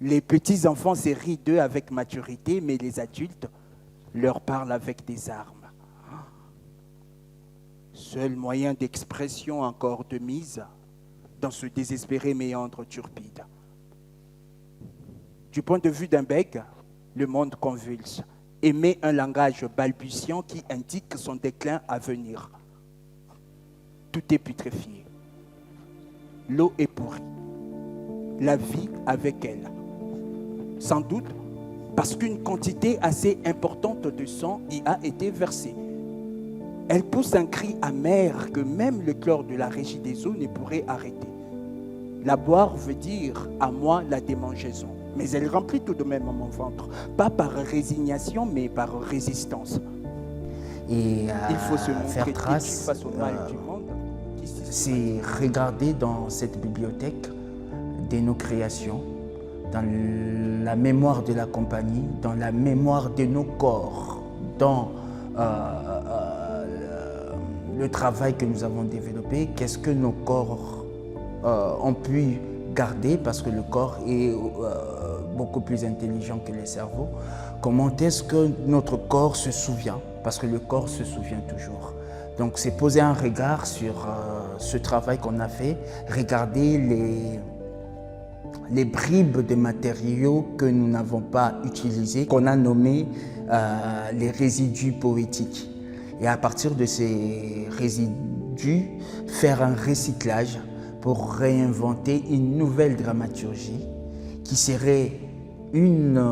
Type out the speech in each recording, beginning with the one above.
Les petits-enfants se rient d'eux avec maturité, mais les adultes leur parlent avec des armes. Seul moyen d'expression encore de mise dans ce désespéré méandre turpide. Du point de vue d'un bègue, le monde convulse, émet un langage balbutiant qui indique son déclin à venir. Tout est putréfié. L'eau est pourrie. La vie avec elle. Sans doute parce qu'une quantité assez importante de sang y a été versée. Elle pousse un cri amer que même le chlore de la régie des eaux ne pourrait arrêter. La boire veut dire à moi la démangeaison. Mais elle remplit tout de même mon ventre. Pas par résignation, mais par résistance. Et il faut se montrer faire trace, face au mal du monde. C'est regarder dans cette bibliothèque de nos créations, dans la mémoire de la compagnie, dans la mémoire de nos corps, dans le travail que nous avons développé, qu'est-ce que nos corps ont pu garder, parce que le corps est beaucoup plus intelligent que le cerveau. Comment est-ce que notre corps se souvient, parce que le corps se souvient toujours. Donc c'est poser un regard sur ce travail qu'on a fait, regarder les bribes de matériaux que nous n'avons pas utilisés, qu'on a nommés les résidus poétiques. Et à partir de ces résidus, faire un recyclage pour réinventer une nouvelle dramaturgie qui serait une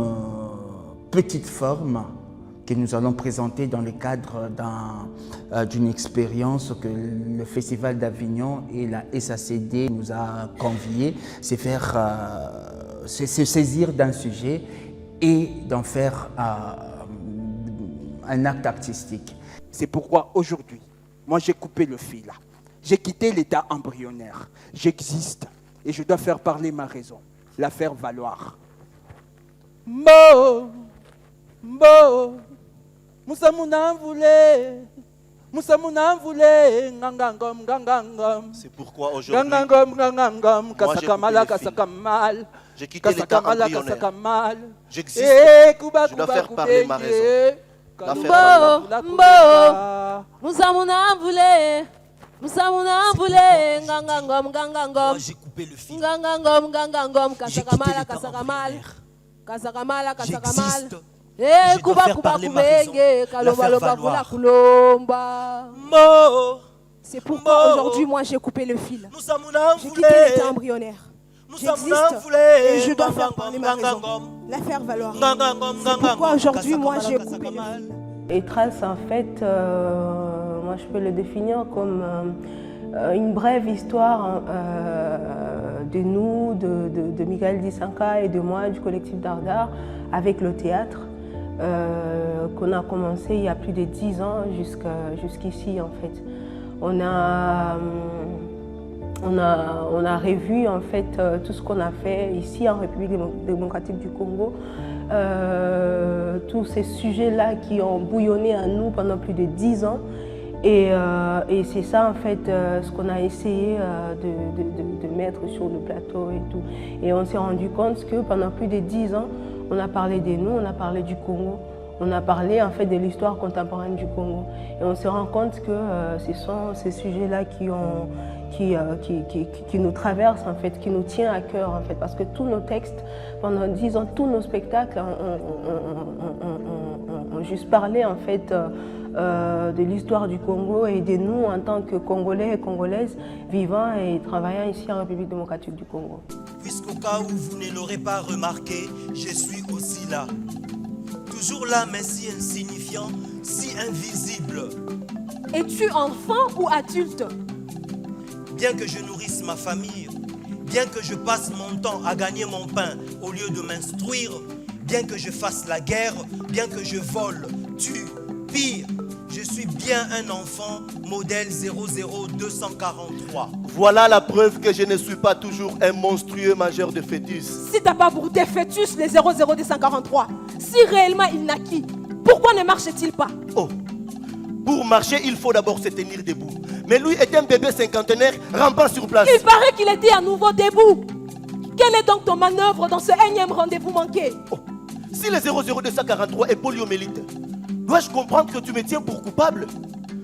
petite forme que nous allons présenter dans le cadre d'une expérience que le Festival d'Avignon et la SACD nous a conviés. C'est se saisir d'un sujet et d'en faire un acte artistique. C'est pourquoi aujourd'hui, moi j'ai coupé le fil. J'ai quitté l'état embryonnaire. J'existe et je dois faire parler ma raison, la faire valoir. Mbo, mbo, Moussa Mouna voulait, ngangangom, ngangangom. C'est pourquoi aujourd'hui, ngangangom, ngangangom, moi kasakamala, kasakamal, j'ai quitté l'état embryonnaire. J'existe, je dois faire parler ma raison. Moussa Mouna voulait. Ngangangom, ngangangom. Moi j'ai coupé le fil. Ngangangom, ngangangom, J'ai quitté kasakamal, l'état kasakamal. embryonnaire. Kasakamal, kasakamal. J'existe. Eh, Je dois kuba faire kuba parler ma raison, kubenge, la kalomba faire loba valoir. kula kulomba. C'est pourquoi aujourd'hui moi j'ai coupé le fil. J'ai quitté l'état embryonnaire. J'existe et je dois faire parler ma raison, la faire valoir. C'est pourquoi aujourd'hui moi j'ai coupé le fil. Et Trace, en fait, moi je peux le définir comme une brève histoire de nous, de Michael Disanka et de moi, du collectif Dardar, avec le théâtre, qu'on a commencé il y a plus de 10 ans jusqu'ici en fait. On a revu en fait tout ce qu'on a fait ici en République démocratique du Congo. Tous ces sujets-là qui ont bouillonné à nous pendant plus de 10 ans. Et c'est ça en fait ce qu'on a essayé de mettre sur le plateau et tout. Et on s'est rendu compte que pendant plus de 10 ans, on a parlé de nous, on a parlé du Congo. On a parlé en fait de l'histoire contemporaine du Congo. Et on se rend compte que ce sont ces sujets-là qui nous traversent en fait, qui nous tient à cœur en fait. Parce que tous nos textes, pendant 10 ans, tous nos spectacles ont juste parlé en fait de l'histoire du Congo et de nous en tant que Congolais et Congolaises vivant et travaillant ici en République démocratique du Congo. Puisqu'au cas où vous ne l'aurez pas remarqué, je suis aussi là. Toujours là, mais si insignifiant, si invisible. Es-tu enfant ou adulte? Bien que je nourrisse ma famille, bien que je passe mon temps à gagner mon pain au lieu de m'instruire, bien que je fasse la guerre, bien que je vole, tue, pire, je suis bien un enfant modèle 00243. Voilà la preuve que je ne suis pas toujours un monstrueux majeur de fœtus. Si t'as pas pour des fœtus les 00243, si réellement il naquit, pourquoi ne marche-t-il pas? Oh, pour marcher, il faut d'abord se tenir debout. Mais lui est un bébé cinquantenaire rampant sur place. Il paraît qu'il était à nouveau debout. Quelle est donc ton manœuvre dans ce énième rendez-vous manqué? Si le 00243 est poliomyélite, dois-je comprendre que tu me tiens pour coupable?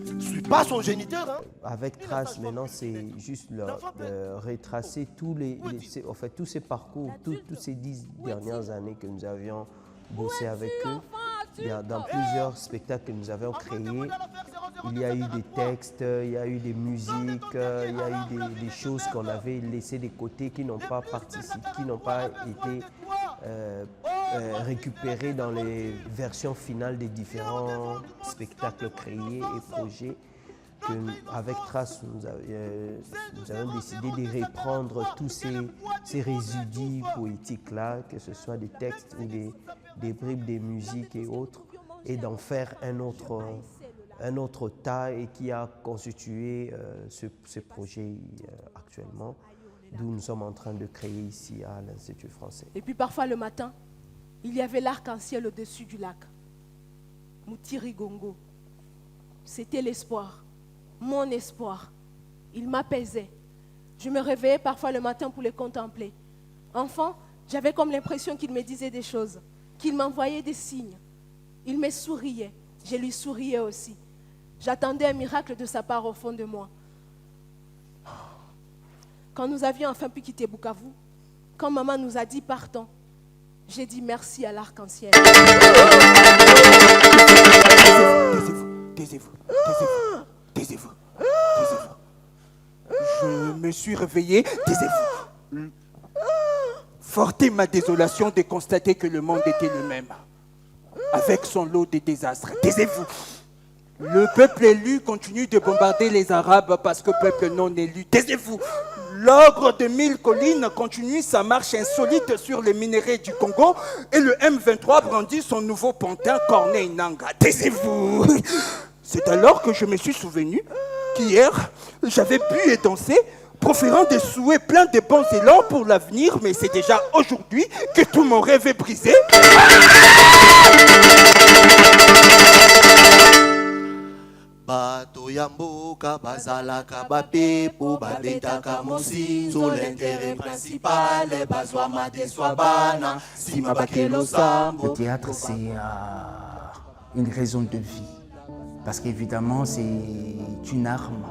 Je ne suis pas son géniteur. Hein? Avec Trace, maintenant, c'est juste de retracer tous ces parcours, tous ces 10 dernières années que nous avions bossé avec eux. Dans plusieurs spectacles que nous avons créés, il y a eu des textes, il y a eu des musiques, il y a eu des choses qu'on avait laissées de côté qui n'ont pas participé, qui n'ont pas été récupérées dans les versions finales des différents spectacles créés et projets. Avec Trace, nous avons décidé de reprendre tous ces résidus poétiques-là, que ce soit des textes ou des bribes de musique et autres, et d'en faire un autre tas et qui a constitué ce projet actuellement, d'où nous sommes en train de créer ici à l'Institut français. Et puis parfois le matin, il y avait l'arc-en-ciel au-dessus du lac. Moutiri Gongo. C'était l'espoir. Mon espoir. Il m'apaisait. Je me réveillais parfois le matin pour les contempler. Enfant, j'avais comme l'impression qu'il me disait des choses, qu'il m'envoyait des signes. Il me souriait. Je lui souriais aussi. J'attendais un miracle de sa part au fond de moi. Quand nous avions enfin pu quitter Bukavu, quand maman nous a dit partons, j'ai dit merci à l'arc-en-ciel. Taisez-vous. Je me suis réveillé. Taisez-vous. Forte est ma désolation de constater que le monde était le même, avec son lot de désastres. Taisez-vous. Le peuple élu continue de bombarder les Arabes parce que peuple non élu. Taisez-vous. L'ogre de 1000 collines continue sa marche insolite sur les minéraux du Congo et le M23 brandit son nouveau pantin Corneille Nanga. Taisez-vous. C'est alors que je me suis souvenu qu'hier, j'avais bu et dansé, proférant des souhaits pleins de bons élans pour l'avenir, mais c'est déjà aujourd'hui que tout mon rêve est brisé. Bato yamboka bazalaka bapepo babetaka mosi sur l'intérêt principal bazwa madeswa bana sima bakelo sambo. Le théâtre, c'est une raison de vie. Parce qu'évidemment, c'est une arme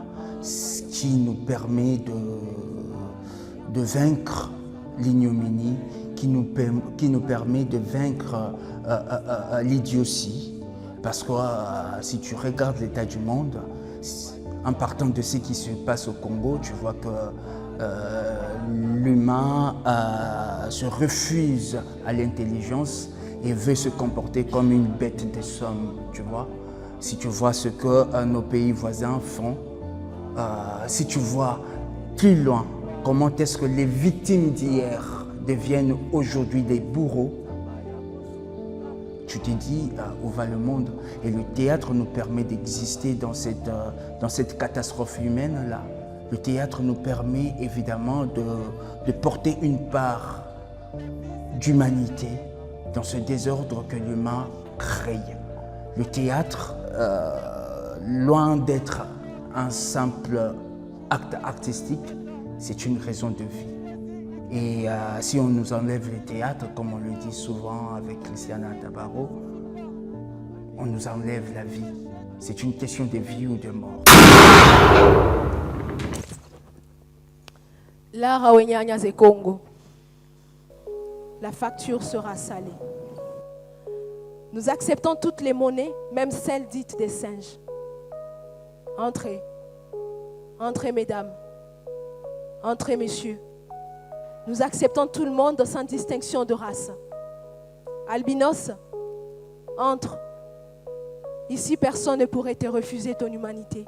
qui nous permet de vaincre l'ignominie, qui nous permet de vaincre l'idiotie. Parce que si tu regardes l'état du monde, en partant de ce qui se passe au Congo, tu vois que l'humain se refuse à l'intelligence et veut se comporter comme une bête de somme, tu vois. Si tu vois ce que nos pays voisins font, si tu vois plus loin comment est-ce que les victimes d'hier deviennent aujourd'hui des bourreaux, tu te dis où va le monde? Et le théâtre nous permet d'exister dans cette catastrophe humaine-là. Le théâtre nous permet évidemment de porter une part d'humanité dans ce désordre que l'humain crée. Le théâtre, loin d'être un simple acte artistique, c'est une raison de vie. Et si on nous enlève le théâtre, comme on le dit souvent avec Christiana Tabaro, on nous enlève la vie. C'est une question de vie ou de mort. Lara Wenyanya et Congo. La facture sera salée. Nous acceptons toutes les monnaies, même celles dites des singes. Entrez. Entrez, mesdames. Entrez, messieurs. Nous acceptons tout le monde sans distinction de race. Albinos, entre. Ici, personne ne pourrait te refuser ton humanité.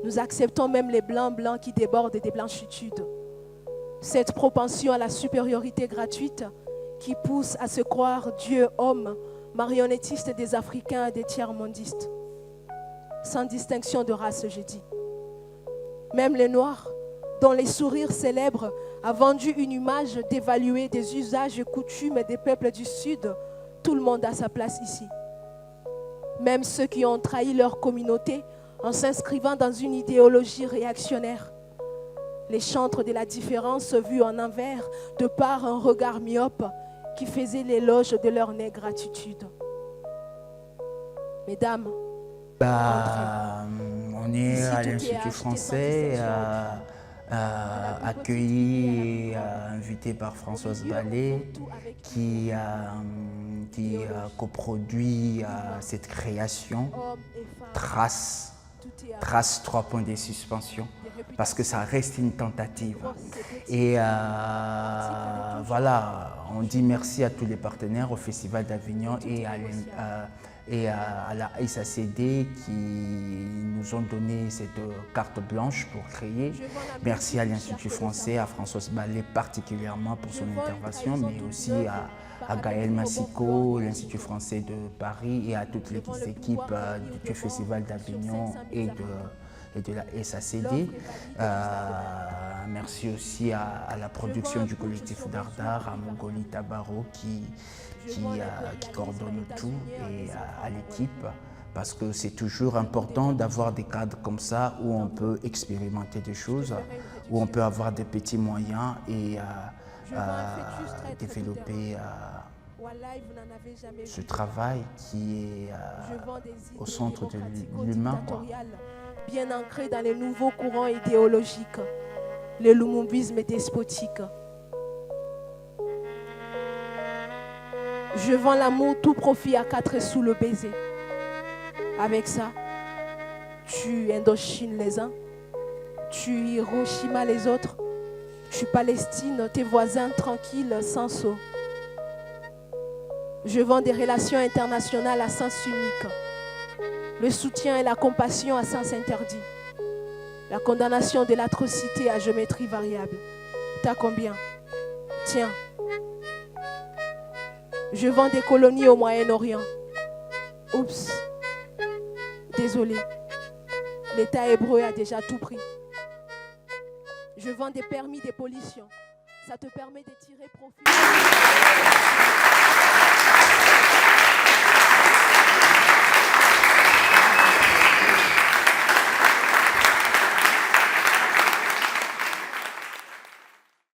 Nous acceptons même les blancs qui débordent des blanchitudes. Cette propension à la supériorité gratuite qui pousse à se croire Dieu, homme, marionnettistes des Africains et des tiers-mondistes. Sans distinction de race, je dis. Même les Noirs, dont les sourires célèbres a vendu une image dévaluée des usages et coutumes des peuples du Sud, tout le monde a sa place ici. Même ceux qui ont trahi leur communauté en s'inscrivant dans une idéologie réactionnaire. les chantres de la différence vus en envers de par un regard myope qui faisait l'éloge de leur nègre attitude. Mesdames, on est à l'Institut français, accueilli et invité par Françoise Ballet qui coproduit cette création, Trace 3 points de suspension, parce que ça reste une tentative. Et voilà, on dit merci à tous les partenaires, au Festival d'Avignon et à la SACD qui nous ont donné cette carte blanche pour créer. Merci à l'Institut français, à Françoise Ballet particulièrement pour son intervention, mais aussi à Gaël Massico, l'Institut français de Paris et à toutes les équipes du Festival d'Avignon et de la SACD. Merci aussi à la production du collectif Dardar, à Mongoli Tabaro qui coordonne tout, et à l'équipe, parce que c'est toujours important d'avoir des cadres comme ça où on peut expérimenter des choses, où on peut avoir des petits moyens et développer ce travail qui est au centre de l'humain. Bien ancré dans les nouveaux courants idéologiques, le lumumbisme despotique. Je vends l'amour tout profit à 4 sous le baiser. Avec ça, tu Indochine les uns, tu Hiroshima les autres, tu Palestine tes voisins tranquilles sans saut. Je vends des relations internationales à sens unique, le soutien et la compassion à sens interdit, la condamnation de l'atrocité à géométrie variable. T'as combien? Tiens. Je vends des colonies au Moyen-Orient. Oups. Désolé. L'État hébreu a déjà tout pris. Je vends des permis de pollution. Ça te permet de tirer profit.